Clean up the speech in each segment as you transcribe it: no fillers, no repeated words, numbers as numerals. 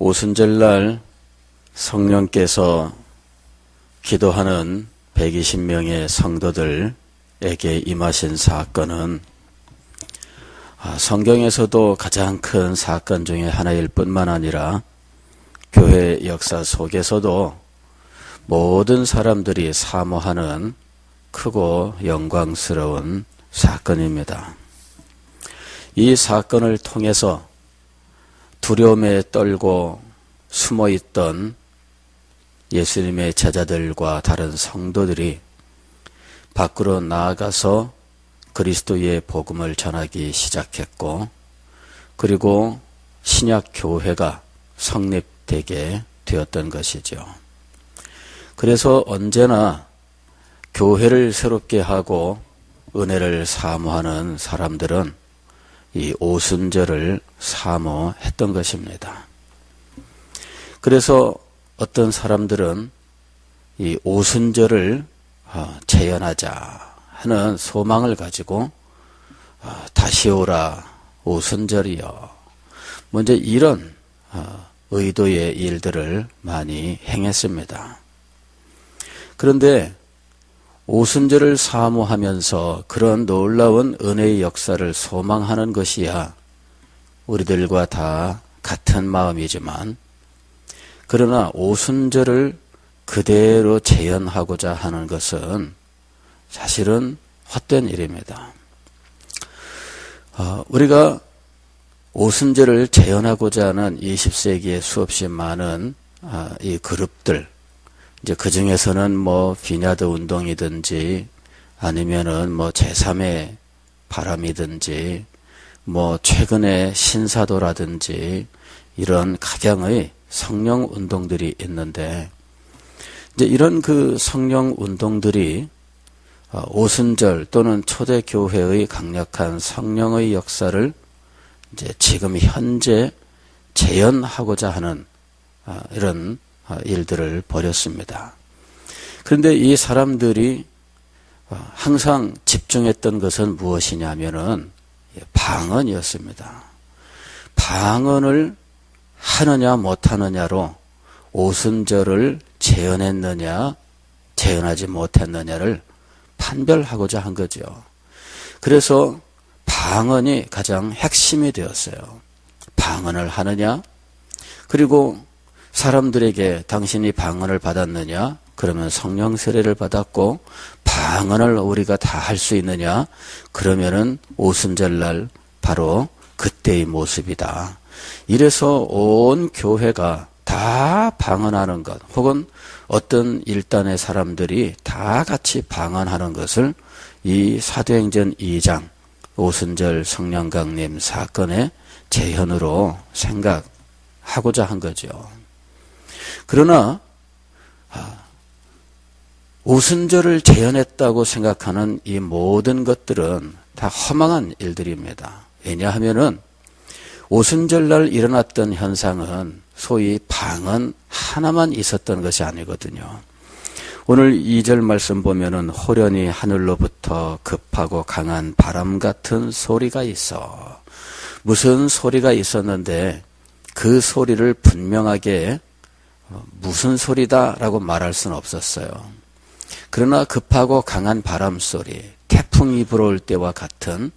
오순절날 성령께서 기도하는 120명의 성도들에게 임하신 사건은 성경에서도 가장 큰 사건 중에 하나일 뿐만 아니라 교회 역사 속에서도 모든 사람들이 사모하는 크고 영광스러운 사건입니다. 이 사건을 통해서 두려움에 떨고 숨어있던 예수님의 제자들과 다른 성도들이 밖으로 나아가서 그리스도의 복음을 전하기 시작했고, 그리고 신약 교회가 성립되게 되었던 것이죠. 그래서 언제나 교회를 새롭게 하고 은혜를 사모하는 사람들은 이 오순절을 사모했던 것입니다. 그래서 어떤 사람들은 이 오순절을 재현하자 하는 소망을 가지고 다시 오라 오순절이여, 먼저 이런 의도의 일들을 많이 행했습니다. 그런데 오순절을 사모하면서 그런 놀라운 은혜의 역사를 소망하는 것이야 우리들과 다 같은 마음이지만, 그러나 오순절을 그대로 재현하고자 하는 것은 사실은 헛된 일입니다. 우리가 오순절을 재현하고자 하는 20세기에 수없이 많은 이 그룹들, 이제 그 중에서는 뭐 비냐드 운동이든지 아니면은 뭐 제3의 바람이든지 뭐 최근에 신사도라든지 이런 각양의 성령 운동들이 있는데, 이제 이런 그 성령 운동들이 오순절 또는 초대교회의 강력한 성령의 역사를 이제 지금 현재 재현하고자 하는 이런 일들을 벌였습니다. 그런데 이 사람들이 항상 집중했던 것은 무엇이냐면은 방언이었습니다. 방언을 하느냐 못하느냐로 오순절을 재현했느냐 재현하지 못했느냐를 판별하고자 한 거죠. 그래서 방언이 가장 핵심이 되었어요. 방언을 하느냐, 그리고 사람들에게 당신이 방언을 받았느냐, 그러면 성령 세례를 받았고 방언을 우리가 다 할 수 있느냐, 그러면은 오순절날 바로 그때의 모습이다. 이래서 온 교회가 다 방언하는 것, 혹은 어떤 일단의 사람들이 다 같이 방언하는 것을 이 사도행전 2장 오순절 성령 강림 사건의 재현으로 생각하고자 한 거죠. 그러나 오순절을 재현했다고 생각하는 이 모든 것들은 다 허망한 일들입니다. 왜냐하면은 오순절날 일어났던 현상은 소위 방언 하나만 있었던 것이 아니거든요. 오늘 2절 말씀 보면은 호련히 하늘로부터 급하고 강한 바람 같은 소리가 있어. 무슨 소리가 있었는데 그 소리를 분명하게 무슨 소리다라고 말할 수는 없었어요. 그러나 급하고 강한 바람 소리, 태풍이 불어올 때와 같은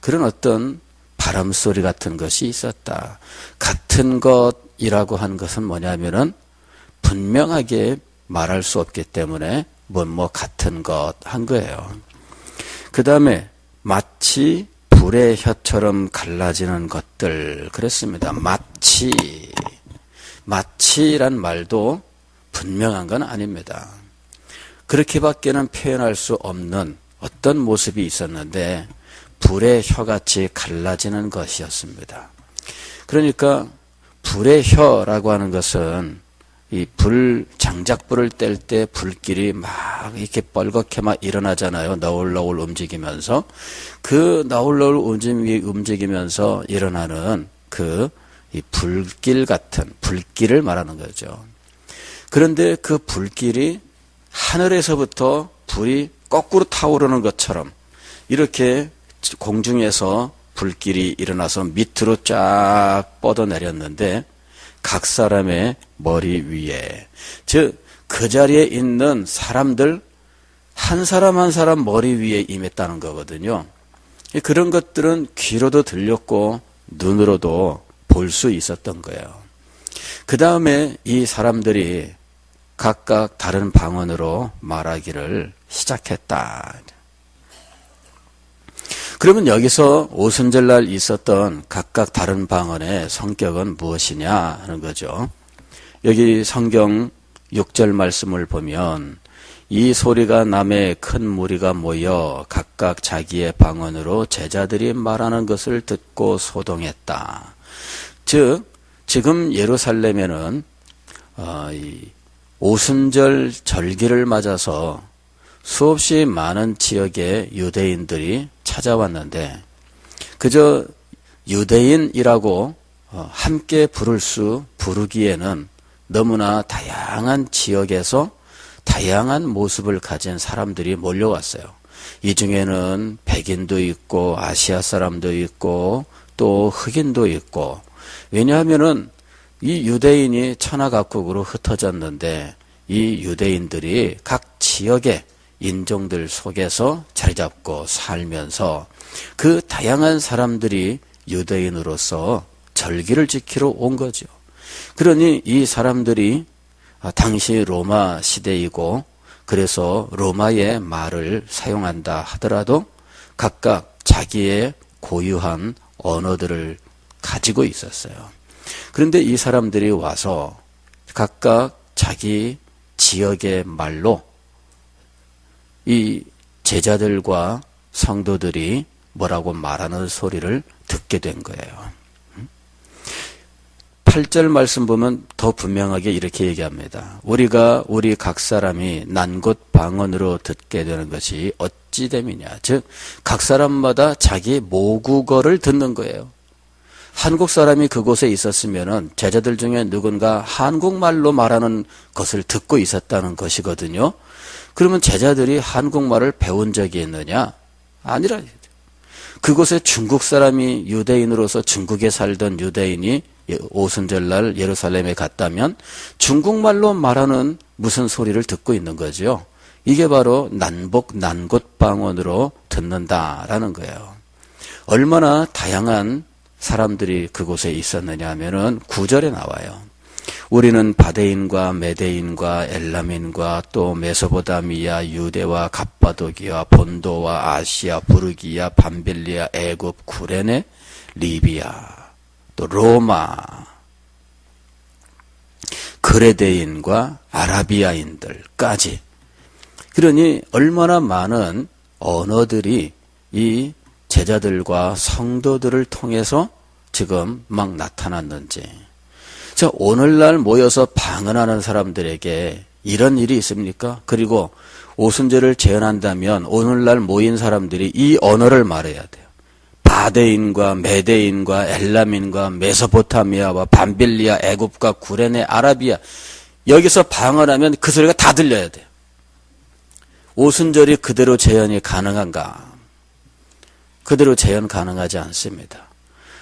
그런 어떤 바람 소리 같은 것이 있었다. 같은 것이라고 한 것은 뭐냐면은 분명하게 말할 수 없기 때문에 뭐 같은 것 한 거예요. 그 다음에 마치 불의 혀처럼 갈라지는 것들, 그랬습니다. 마치란 말도 분명한 건 아닙니다. 그렇게밖에는 표현할 수 없는 어떤 모습이 있었는데 불의 혀같이 갈라지는 것이었습니다. 그러니까 불의 혀라고 하는 것은 이 장작불을 뗄 때 불길이 막 이렇게 뻘겋게 막 일어나잖아요. 너울너울 움직이면서. 그 너울너울 움직이면서 일어나는 이 불길 같은 불길을 말하는 거죠. 그런데 그 불길이 하늘에서부터 불이 거꾸로 타오르는 것처럼 이렇게 공중에서 불길이 일어나서 밑으로 쫙 뻗어내렸는데 각 사람의 머리 위에. 즉 그 자리에 있는 사람들 한 사람 한 사람 머리 위에 임했다는 거거든요. 그런 것들은 귀로도 들렸고 눈으로도 볼 수 있었던 거예요. 그 다음에 이 사람들이 각각 다른 방언으로 말하기를 시작했다. 그러면 여기서 오순절날 있었던 각각 다른 방언의 성격은 무엇이냐 하는 거죠. 여기 성경 6절 말씀을 보면 이 소리가 남의 큰 무리가 모여 각각 자기의 방언으로 제자들이 말하는 것을 듣고 소동했다. 즉 지금 예루살렘에는 오순절 절기를 맞아서 수없이 많은 지역의 유대인들이 찾아왔는데 그저 유대인이라고 함께 부르기에는 너무나 다양한 지역에서 다양한 모습을 가진 사람들이 몰려왔어요. 이 중에는 백인도 있고 아시아 사람도 있고 또 흑인도 있고, 왜냐하면은 이 유대인이 천하각국으로 흩어졌는데 이 유대인들이 각 지역의 인종들 속에서 자리 잡고 살면서 그 다양한 사람들이 유대인으로서 절기를 지키러 온 거죠. 그러니 이 사람들이 당시 로마 시대이고 그래서 로마의 말을 사용한다 하더라도 각각 자기의 고유한 언어들을 가지고 있었어요. 그런데 이 사람들이 와서 각각 자기 지역의 말로 이 제자들과 성도들이 뭐라고 말하는 소리를 듣게 된 거예요. 8절 말씀 보면 더 분명하게 이렇게 얘기합니다. 우리가 우리 각 사람이 난 곳 방언으로 듣게 되는 것이 어찌 됨이냐. 즉 각 사람마다 자기 모국어를 듣는 거예요. 한국 사람이 그곳에 있었으면은 제자들 중에 누군가 한국말로 말하는 것을 듣고 있었다는 것이거든요. 그러면 제자들이 한국말을 배운 적이 있느냐? 아니라. 그곳에 중국 사람이 유대인으로서 중국에 살던 유대인이 오순절날 예루살렘에 갔다면 중국말로 말하는 무슨 소리를 듣고 있는 거죠. 이게 바로 난곳 방언으로 듣는다라는 거예요. 얼마나 다양한 사람들이 그곳에 있었느냐 하면은 9절에 나와요. 우리는 바데인과 메데인과 엘람인과 또 메소포타미아, 유대와 갑바도기아, 본도와 아시아, 부르기아, 밤빌리아, 애굽, 구레네, 리비아, 또 로마, 그레데인과 아라비아인들까지. 그러니 얼마나 많은 언어들이 이 제자들과 성도들을 통해서 지금 막 나타났는지. 자, 오늘날 모여서 방언하는 사람들에게 이런 일이 있습니까? 그리고 오순절을 제헌한다면 오늘날 모인 사람들이 이 언어를 말해야 돼요. 바데인과 메데인과 엘람인과 메소포타미아와 밤빌리아, 애굽과 구레네, 아라비아. 여기서 방언하면 그 소리가 다 들려야 돼요. 오순절이 그대로 제헌이 가능한가? 그대로 제헌 가능하지 않습니다.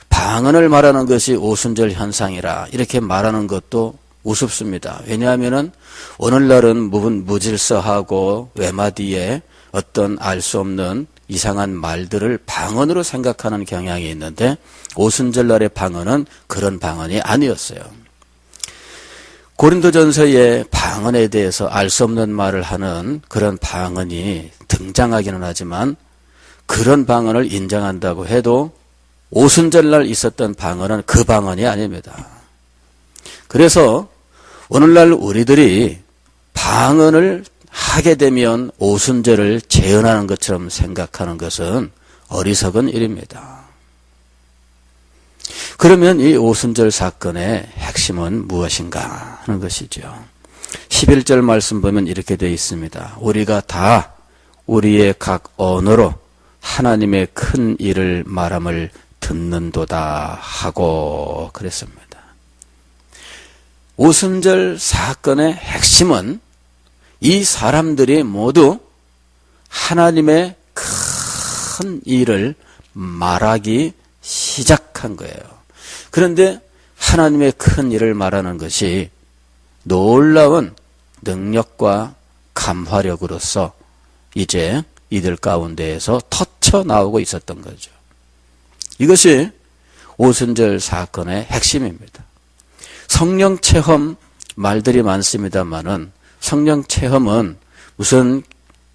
방언을 말하는 것이 오순절 현상이라 이렇게 말하는 것도 우습습니다. 왜냐하면은 오늘날은 무질서하고 외마디에 어떤 알 수 없는 이상한 말들을 방언으로 생각하는 경향이 있는데 오순절날의 방언은 그런 방언이 아니었어요. 고린도전서에 방언에 대해서 알 수 없는 말을 하는 그런 방언이 등장하기는 하지만 그런 방언을 인정한다고 해도 오순절날 있었던 방언은 그 방언이 아닙니다. 그래서 오늘날 우리들이 방언을 하게 되면 오순절을 제헌하는 것처럼 생각하는 것은 어리석은 일입니다. 그러면 이 오순절 사건의 핵심은 무엇인가 하는 것이죠. 11절 말씀 보면 이렇게 되어 있습니다. 우리가 다 우리의 각 언어로 하나님의 큰 일을 말함을 듣는도다 하고 그랬습니다. 오순절 사건의 핵심은 이 사람들이 모두 하나님의 큰 일을 말하기 시작한 거예요. 그런데 하나님의 큰 일을 말하는 것이 놀라운 능력과 감화력으로서 이제 이들 가운데에서 터쳐 나오고 있었던 거죠. 이것이 오순절 사건의 핵심입니다. 성령 체험 말들이 많습니다만은 성령 체험은 무슨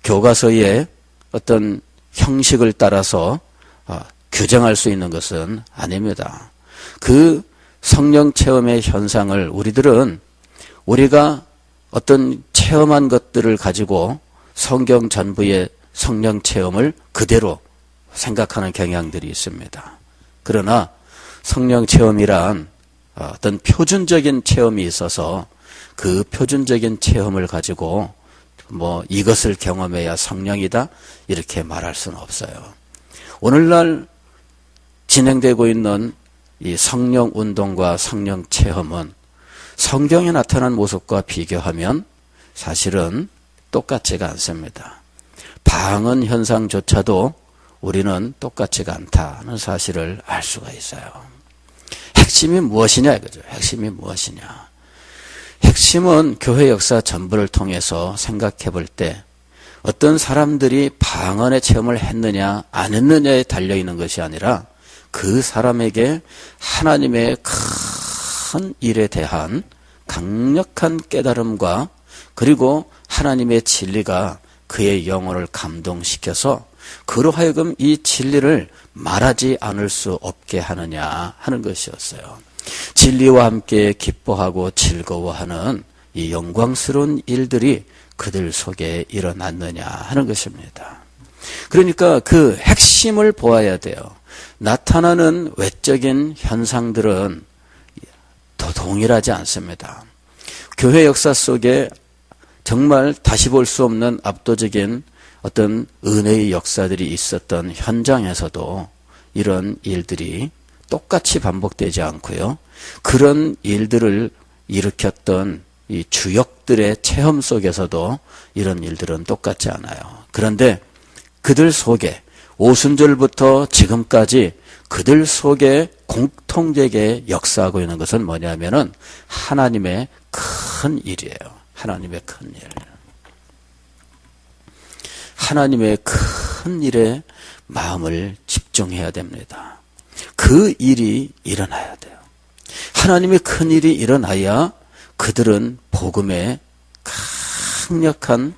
교과서의 어떤 형식을 따라서 규정할 수 있는 것은 아닙니다. 그 성령 체험의 현상을 우리가 어떤 체험한 것들을 가지고 성경 전부의 성령 체험을 그대로 생각하는 경향들이 있습니다. 그러나 성령 체험이란 어떤 표준적인 체험이 있어서 그 표준적인 체험을 가지고 이것을 경험해야 성령이다 이렇게 말할 수는 없어요. 오늘날 진행되고 있는 이 성령 운동과 성령 체험은 성경에 나타난 모습과 비교하면 사실은 똑같지가 않습니다. 방언 현상조차도 우리는 똑같지가 않다는 사실을 알 수가 있어요. 핵심이 무엇이냐 이거죠. 핵심이 무엇이냐. 핵심은 교회 역사 전부를 통해서 생각해 볼 때 어떤 사람들이 방언의 체험을 했느냐 안 했느냐에 달려있는 것이 아니라 그 사람에게 하나님의 큰 일에 대한 강력한 깨달음과 그리고 하나님의 진리가 그의 영혼을 감동시켜서 그로 하여금 이 진리를 말하지 않을 수 없게 하느냐 하는 것이었어요. 진리와 함께 기뻐하고 즐거워하는 이 영광스러운 일들이 그들 속에 일어났느냐 하는 것입니다. 그러니까 그 핵심을 보아야 돼요. 나타나는 외적인 현상들은 더 동일하지 않습니다. 교회 역사 속에 정말 다시 볼 수 없는 압도적인 어떤 은혜의 역사들이 있었던 현장에서도 이런 일들이 똑같이 반복되지 않고요. 그런 일들을 일으켰던 이 주역들의 체험 속에서도 이런 일들은 똑같지 않아요. 그런데 그들 속에 오순절부터 지금까지 그들 속에 공통되게 역사하고 있는 것은 뭐냐면은 하나님의 큰 일이에요. 하나님의 큰 일. 하나님의 큰 일에 마음을 집중해야 됩니다. 그 일이 일어나야 돼요. 하나님의 큰 일이 일어나야 그들은 복음에 강력한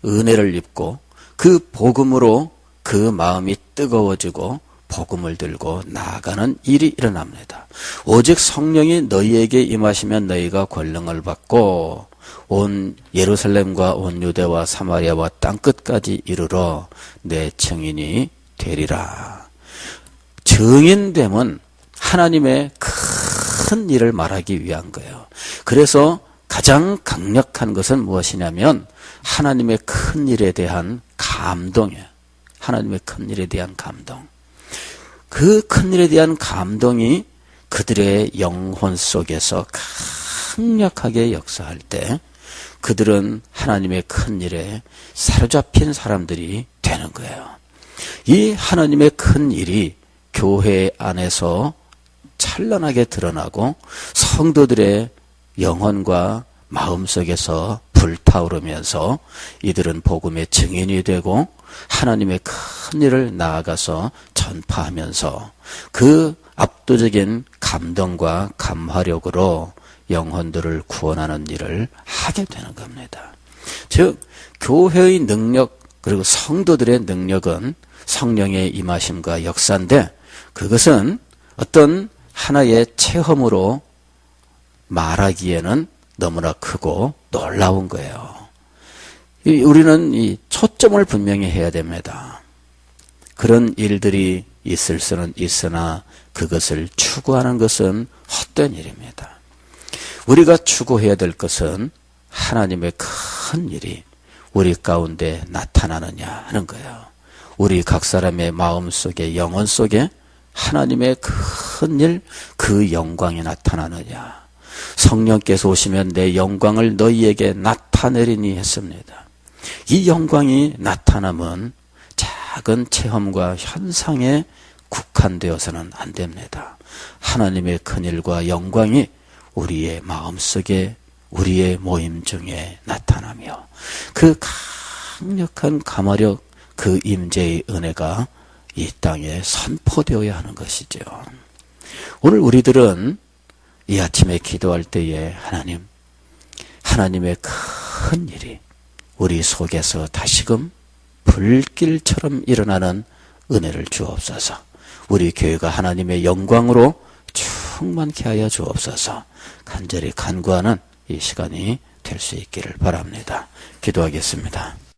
은혜를 입고 그 복음으로 그 마음이 뜨거워지고 복음을 들고 나아가는 일이 일어납니다. 오직 성령이 너희에게 임하시면 너희가 권능을 받고 온 예루살렘과 온 유대와 사마리아와 땅끝까지 이르러 내 증인이 되리라. 증인됨은 하나님의 큰 일을 말하기 위한 거예요. 그래서 가장 강력한 것은 무엇이냐면 하나님의 큰 일에 대한 감동이에요. 하나님의 큰 일에 대한 감동. 그 큰 일에 대한 감동이 그들의 영혼 속에서 강력하게 역사할 때 그들은 하나님의 큰 일에 사로잡힌 사람들이 되는 거예요. 이 하나님의 큰 일이 교회 안에서 찬란하게 드러나고 성도들의 영혼과 마음속에서 불타오르면서 이들은 복음의 증인이 되고 하나님의 큰 일을 나아가서 전파하면서 그 압도적인 감동과 감화력으로 영혼들을 구원하는 일을 하게 되는 겁니다. 즉 교회의 능력 그리고 성도들의 능력은 성령의 임하심과 역사인데 그것은 어떤 하나의 체험으로 말하기에는 너무나 크고 놀라운 거예요. 우리는 이 초점을 분명히 해야 됩니다. 그런 일들이 있을 수는 있으나 그것을 추구하는 것은 헛된 일입니다. 우리가 추구해야 될 것은 하나님의 큰 일이 우리 가운데 나타나느냐 하는 거예요. 우리 각 사람의 마음 속에 영혼 속에 하나님의 큰 일, 그 영광이 나타나느냐. 성령께서 오시면 내 영광을 너희에게 나타내리니 했습니다. 이 영광이 나타나면 작은 체험과 현상에 격한되어서는 안 됩니다. 하나님의 큰일과 영광이 우리의 마음속에 우리의 모임 중에 나타나며 그 강력한 가마력 그 임재의 은혜가 이 땅에 선포되어야 하는 것이죠. 오늘 우리들은 이 아침에 기도할 때에 하나님의 큰 일이 우리 속에서 다시금 불길처럼 일어나는 은혜를 주옵소서. 우리 교회가 하나님의 영광으로 충만케 하여 주옵소서. 간절히 간구하는 이 시간이 될 수 있기를 바랍니다. 기도하겠습니다.